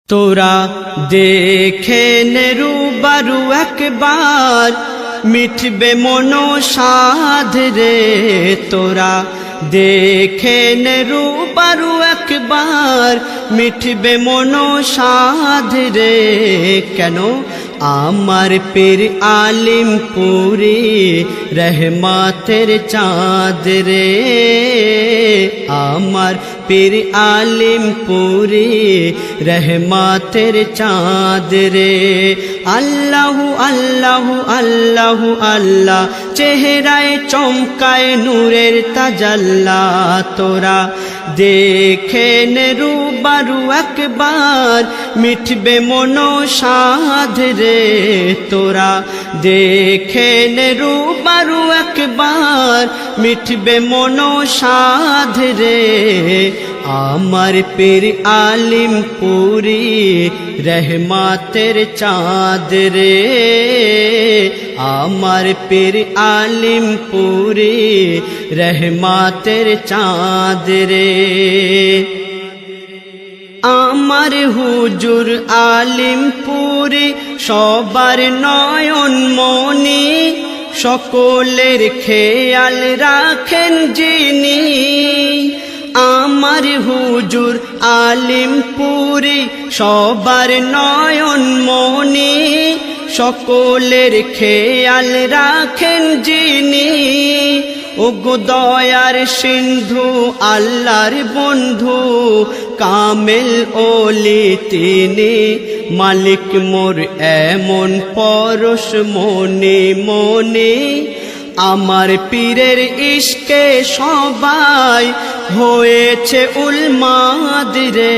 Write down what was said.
তোরা দেখে নে রূবারু একবার, মিটবে মনো সাধ রে। তোরা দেখে নে রূবারু একবার, মিটবে মনো সাধ রে। কেন আমার পীর আলিমপুরি রহমতের চাঁদ রে। আমার পীর আলিমপুরি রহমতের চাঁদ রে। আল্লাহু আল্লাহু আল্লাহু আল্লাহ, চেহারায় চমকায় নূরের তাজাল্লা। তোরা দেখে নে রূবারু একবার, মিটবে মনো সাধ রে। তোরা দেখে নে রূবারু একবার, মিটবে মনো সাধ রে। আমার পীর আলিমপুরি রহমতের চাঁদ রে। আমার পীর আলিমপুরি রহমতের চাঁদ রে। আমার হুজুর আলিমপুরি সবার নয়ন মনি, সকলের খেয়াল রাখেন যিনি। আমার হুজুর আলিমপুরি সবার নয়ন মনি, সকলের খেয়াল রাখেন যিনি। ওগো দয়ার সিন্ধু আল্লাহর বন্ধু, কামেল ওলি তিনি। মালিক মোর এমন পরশ মনে মনে, আমার পীরের ইশকে সবাই হয়েছে উলমাদ রে।